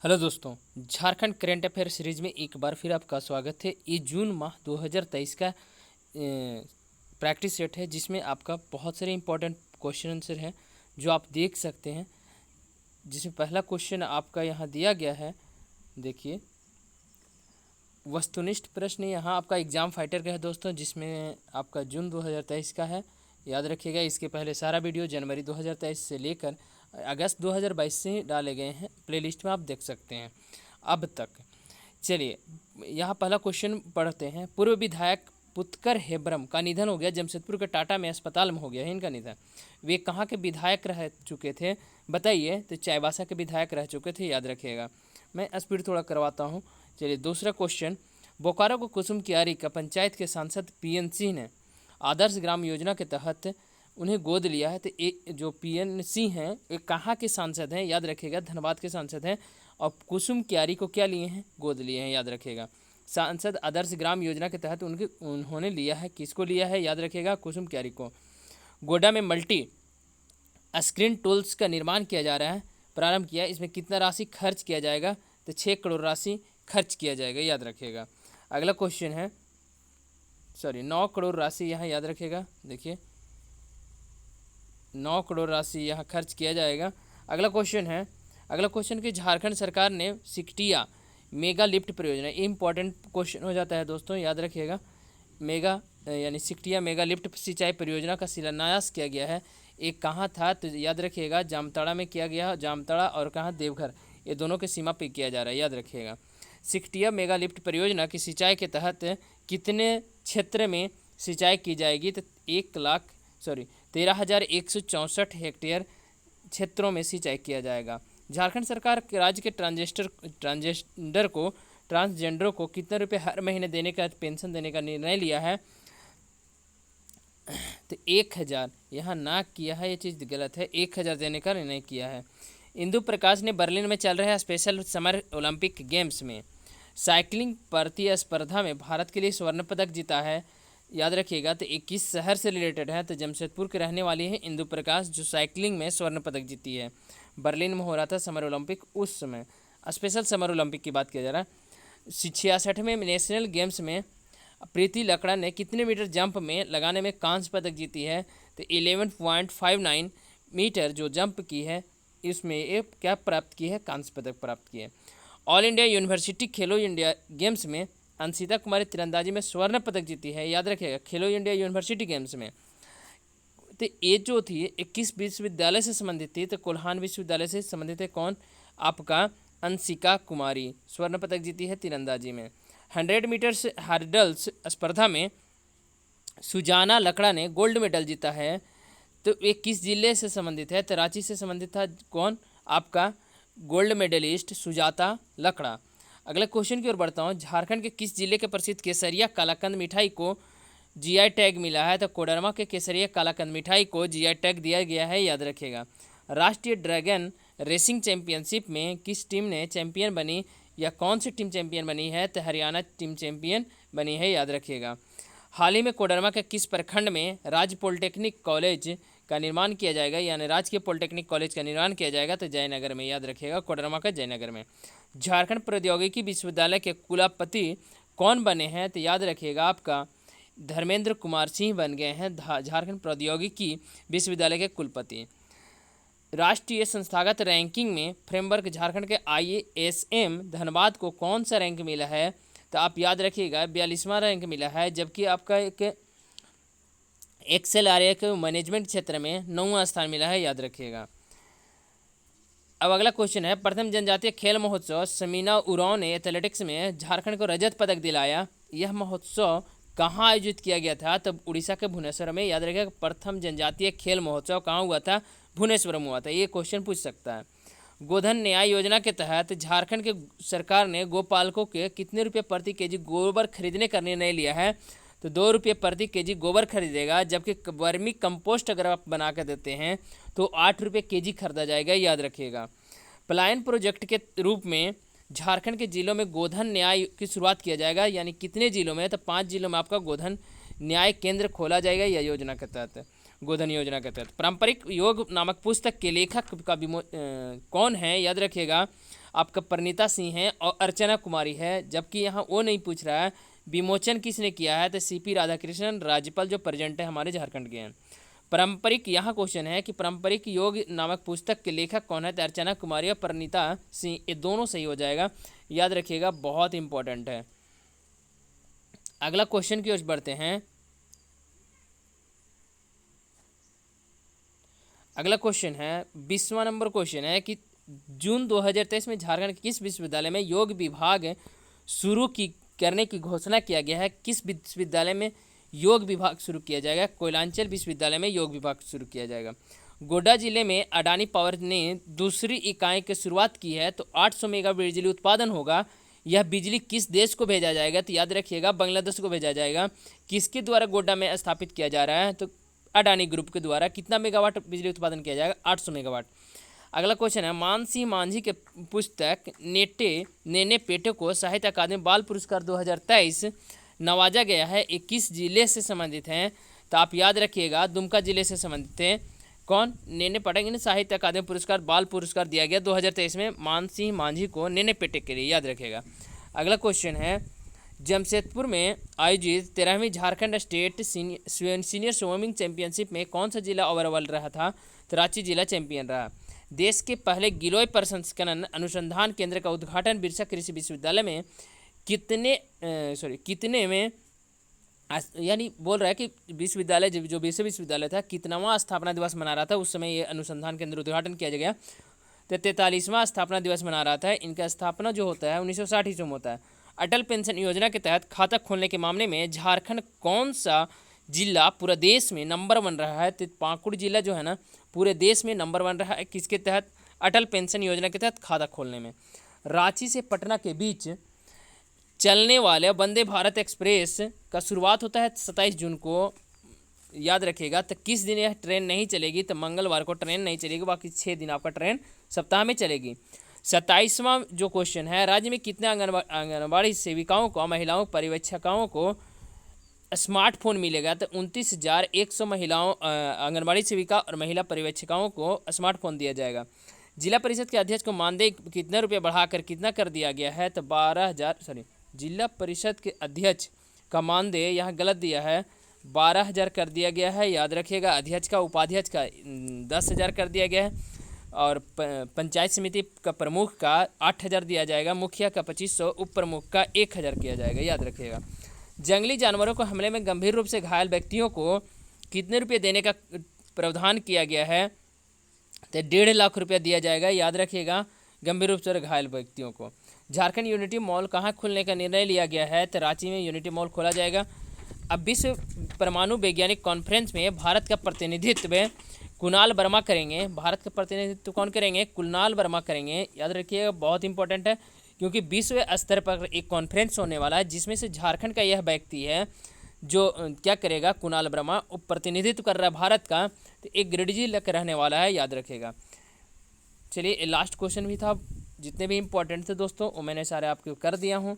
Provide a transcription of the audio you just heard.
Hello दोस्तों, Jharkhand current affair series में एक बार फिर आपका स्वागत है। ये जून माह 2023 का प्रैक्टिस सेट है जिसमें आपका बहुत सारे इंपॉर्टेंट क्वेश्चन आंसर हैं जो आप देख सकते हैं। जिसमें पहला क्वेश्चन आपका यहाँ दिया गया है, देखिए वस्तुनिष्ठ प्रश्न यहाँ आपका एग्जाम फाइटर का है दोस्तों, जिसमें आपका जून 2023 का है। याद रखिएगा, इसके पहले सारा वीडियो जनवरी 2023 से लेकर अगस्त 2022 से डाले गए हैं, प्लेलिस्ट में आप देख सकते हैं अब तक। चलिए यहाँ पहला क्वेश्चन पढ़ते हैं। पूर्व विधायक पुत्कर हेब्रम का निधन हो गया। जमशेदपुर के टाटा में अस्पताल में हो गया है इनका निधन। वे कहाँ के विधायक रह चुके थे बताइए? तो चाईबासा के विधायक रह चुके थे, याद रखिएगा। मैं स्पीड थोड़ा करवाता हूँ। चलिए दूसरा क्वेश्चन। बोकारो को कुसुम कियारी का पंचायत के सांसद पीएन सिंह ने आदर्श ग्राम योजना के तहत उन्हें गोद लिया है। तो एक जो पीएन सिंह हैं एक कहाँ के सांसद हैं? याद रखिएगा, धनबाद के सांसद हैं। और कुसुम कियारी को क्या लिए हैं? गोद लिए हैं, याद रखिएगा। सांसद आदर्श ग्राम योजना के तहत उन्होंने लिया है। किसको लिया है? याद रखिएगा, कुसुम कियारी को। गोड्डा में मल्टी स्क्रीन टूल्स का निर्माण किया जा रहा है, प्रारंभ किया। इसमें कितना राशि खर्च किया जाएगा? तो 6 करोड़ राशि खर्च किया जाएगा, याद रखिएगा। अगला क्वेश्चन है, 9 करोड़ राशि यहाँ याद रखिएगा। देखिए 9 करोड़ राशि यहाँ खर्च किया जाएगा। अगला क्वेश्चन कि झारखंड सरकार ने सिकटिया मेगा लिफ्ट परियोजना, ये इंपॉर्टेंट क्वेश्चन हो जाता है दोस्तों, याद रखिएगा। मेगा यानी सिकटिया मेगा लिफ्ट सिंचाई परियोजना का शिलान्यास किया गया है। एक कहाँ था? तो याद रखिएगा, जामताड़ा में किया गया। जामताड़ा और कहाँ? देवघर, ये दोनों के सीमा पे किया जा रहा है, याद रखिएगा। सिकटिया मेगा लिफ्ट परियोजना की सिंचाई के तहत कितने क्षेत्र में सिंचाई की जाएगी? तो 13,164 हेक्टेयर क्षेत्रों में सिंचाई किया जाएगा। झारखंड सरकार के राज्य के ट्रांसजेंडर को कितने रुपए हर महीने देने का, पेंशन देने का निर्णय लिया है? तो 1,000 यहाँ ना किया है, ये चीज़ गलत है। 1,000 देने का निर्णय किया है। इंदु प्रकाश ने बर्लिन में चल रहे स्पेशल समर ओलंपिक गेम्स में साइकिलिंग प्रतिस्पर्धा में भारत के लिए स्वर्ण पदक जीता है, याद रखिएगा। तो 21 शहर से रिलेटेड है। तो जमशेदपुर के रहने वाली है इंदु प्रकाश, जो साइकिलिंग में स्वर्ण पदक जीती है। बर्लिन में हो रहा था समर ओलंपिक, उस समय स्पेशल समर ओलंपिक की बात किया जा रहा है। 66वें नेशनल गेम्स में प्रीति लकड़ा ने कितने मीटर जंप में लगाने में कांस्य पदक जीती है? तो 11.59 मीटर जो जंप की है, इसमें ये क्या प्राप्त की है? कांस्य पदक प्राप्त की है। ऑल इंडिया यूनिवर्सिटी खेलो इंडिया गेम्स में अंशिता कुमारी तीरंदाजी में स्वर्ण पदक जीती है, याद रखिएगा। खेलो इंडिया यूनिवर्सिटी गेम्स में तो ये जो थी 21 विश्वविद्यालय से संबंधित थी। तो कोल्हान विश्वविद्यालय से संबंधित है। कौन? आपका अंशिका कुमारी स्वर्ण पदक जीती है तीरंदाजी में। 100 मीटर्स हर्डल्स स्पर्धा में सुजाना लकड़ा ने गोल्ड मेडल जीता है। तो ये किस जिले से संबंधित है? तो रांची से संबंधित था। कौन? आपका गोल्ड मेडलिस्ट सुजाता लकड़ा। अगले क्वेश्चन की ओर बढ़ता हूँ। झारखंड के किस जिले के प्रसिद्ध केसरिया कालाकंद मिठाई को जीआई टैग मिला है? तो कोडरमा के केसरिया कालाकंद मिठाई को जीआई टैग दिया गया है, याद रखिएगा। राष्ट्रीय ड्रैगन रेसिंग चैंपियनशिप में किस टीम ने चैंपियन बनी, या कौन सी टीम चैंपियन बनी है? तो हरियाणा टीम चैंपियन बनी है, याद रखिएगा। हाल ही में कोडरमा के किस प्रखंड में राज्य पॉलिटेक्निक कॉलेज का निर्माण किया जाएगा, यानी राजकीय पॉलिटेक्निक कॉलेज का निर्माण किया जाएगा? तो जयनगर में, याद रखिएगा। कोडरमा का जयनगर में। झारखंड प्रौद्योगिकी विश्वविद्यालय के कुलपति कौन बने हैं? तो याद रखिएगा, आपका धर्मेंद्र कुमार सिंह बन गए हैं झारखंड प्रौद्योगिकी विश्वविद्यालय के कुलपति। राष्ट्रीय संस्थागत रैंकिंग में फ्रेमवर्क झारखंड के ISM धनबाद को कौन सा रैंक मिला है? तो आप याद रखिएगा 42वां रैंक मिला है, जबकि आपका एक XLRA के मैनेजमेंट क्षेत्र में 9वां स्थान मिला है, याद रखिएगा। अब अगला क्वेश्चन है, प्रथम जनजातीय खेल महोत्सव समीना उरांव ने एथलेटिक्स में झारखंड को रजत पदक दिलाया। यह महोत्सव कहाँ आयोजित किया गया था? तब उड़ीसा के भुवनेश्वर में, याद रखिएगा। प्रथम जनजातीय खेल महोत्सव कहाँ हुआ था? भुवनेश्वर में हुआ था। ये क्वेश्चन पूछ सकता है। गोधन न्याय योजना के तहत झारखंड के सरकार ने गोपालकों के कितने रुपये प्रति केजी गोबर खरीदने का निर्णय लिया है? तो 2 रुपये प्रति केजी गोबर खरीदेगा, जबकि वर्मी कंपोस्ट अगर आप बना कर देते हैं तो 8 रुपये केजी खरीदा जाएगा, याद रखिएगा। पलायन प्रोजेक्ट के रूप में झारखंड के जिलों में गोधन न्याय की शुरुआत किया जाएगा, यानी कितने जिलों में? तो 5 जिलों में आपका गोधन न्याय केंद्र खोला जाएगा, यह योजना के तहत, गोधन योजना के तहत। पारंपरिक योग नामक पुस्तक के लेखक का कौन है? याद रखिएगा, आपका परिणीता सिंह है और अर्चना कुमारी है, जबकि यहाँ वो नहीं पूछ रहा है विमोचन किसने किया है, तो सीपी राधाकृष्णन, राज्यपाल जो प्रेजेंट है हमारे झारखंड के हैं। पारंपरिक यहाँ क्वेश्चन है कि पारंपरिक योग नामक पुस्तक के लेखक कौन है, तो अर्चना कुमारी और परिणीता सिंह, ये दोनों सही हो जाएगा, याद रखिएगा, बहुत इंपॉर्टेंट है। अगला क्वेश्चन की ओर बढ़ते हैं। अगला क्वेश्चन है 20वां नंबर क्वेश्चन है कि जून 2023 में झारखंड के किस विश्वविद्यालय में योग विभाग शुरू करने की घोषणा किया गया है। किस विश्वविद्यालय में योग विभाग शुरू किया जाएगा, कोयलांचल विश्वविद्यालय में योग विभाग शुरू किया जाएगा। गोड्डा जिले में अडानी पावर ने दूसरी इकाई की शुरुआत की है, तो 800 मेगा बिजली उत्पादन होगा। यह बिजली किस देश को भेजा जाएगा, तो याद रखिएगा बांग्लादेश को भेजा जाएगा। किसके द्वारा गोड्डा में स्थापित किया जा रहा है, तो अडानी ग्रुप के द्वारा। कितना मेगावाट बिजली उत्पादन किया जाएगा, 800 मेगावाट। अगला क्वेश्चन है मानसिंह मांझी के पुस्तक नेने पेटे को साहित्य अकादमी बाल पुरस्कार 2023 नवाजा गया है। 21 जिले से संबंधित हैं, तो आप याद रखिएगा दुमका जिले से संबंधित हैं। कौन, नेने पेटे ने साहित्य अकादमी पुरस्कार बाल पुरस्कार दिया गया 2023 में मानसिंह मांझी को नेने पेटे के लिए, याद रखिएगा। अगला क्वेश्चन है जमशेदपुर में आयोजित 13वीं Jharkhand state senior swimming championship में कौन सा जिला ओवरऑल रहा था, तो रांची जिला चैंपियन रहा। देश के पहले गिलोय प्रसंस्करण अनुसंधान केंद्र का उद्घाटन बिरसा कृषि विश्वविद्यालय में कितने में, यानी बोल रहा है कि विश्वविद्यालय जो बिरसा विश्वविद्यालय था कितनावां स्थापना दिवस मना रहा था, उस समय ये अनुसंधान केंद्र उद्घाटन किया गया। तो 43वां स्थापना दिवस मना रहा था। इनका स्थापना जो होता है 1960 ईस्वी में होता है। अटल पेंशन योजना के तहत खाता खोलने के मामले में झारखंड कौन सा जिला पूरा देश में नंबर 1 रहा है, तो पाकुड़ जिला जो है ना पूरे देश में नंबर 1 रहा है। किसके तहत, अटल पेंशन योजना के तहत खाता खोलने में। रांची से पटना के बीच चलने वाले वंदे भारत एक्सप्रेस का शुरुआत होता है 27 जून को, याद रखिएगा। तो किस दिन यह ट्रेन नहीं चलेगी, तो मंगलवार को ट्रेन नहीं चलेगी, बाकी 6 दिन आपका ट्रेन सप्ताह में चलेगी। 27वां जो क्वेश्चन है राज्य में कितने आंगनबाड़ी सेविकाओं को, महिलाओं पर्यवेक्षिकाओं को स्मार्टफोन मिलेगा, तो 29,100 महिलाओं आंगनबाड़ी सेविका और महिला पर्यवेक्षिकाओं को स्मार्टफोन दिया जाएगा। जिला परिषद के अध्यक्ष को मानदेय कितने रुपये बढ़ाकर कितना कर दिया गया है, तो 12,000 जिला परिषद के अध्यक्ष का मानदेय यहाँ गलत दिया है, 12,000 कर दिया गया है, याद रखिएगा। अध्यक्ष का उपाध्यक्ष का 10,000 कर दिया गया है, और पंचायत समिति का प्रमुख का 8,000 दिया जाएगा, मुखिया का 2,500, उप प्रमुख का 1,000 किया जाएगा, याद रखिएगा। जंगली जानवरों को हमले में गंभीर रूप से घायल व्यक्तियों को कितने रुपये देने का प्रावधान किया गया है, तो 1.5 लाख रुपया दिया जाएगा, याद रखिएगा, गंभीर रूप से घायल व्यक्तियों को। झारखंड यूनिटी मॉल कहाँ खुलने का निर्णय लिया गया है, तो रांची में यूनिटी मॉल खोला जाएगा। अब विश्व परमाणु वैज्ञानिक कॉन्फ्रेंस में भारत का प्रतिनिधित्व कुणाल वर्मा करेंगे। भारत का प्रतिनिधित्व कौन करेंगे, कुणाल वर्मा करेंगे, याद रखिएगा, बहुत इंपॉर्टेंट है, क्योंकि विश्व स्तर पर एक कॉन्फ्रेंस होने वाला है जिसमें से झारखंड का यह व्यक्ति है जो क्या करेगा, कुणाल वर्मा, प्रतिनिधित्व कर रहा है भारत का, तो एक ग्रेड जी लग रहने वाला है, याद रखेगा। चलिए लास्ट क्वेश्चन भी था, जितने भी इंपॉर्टेंट थे दोस्तों वो मैंने सारे आपको कर दिया हूँ।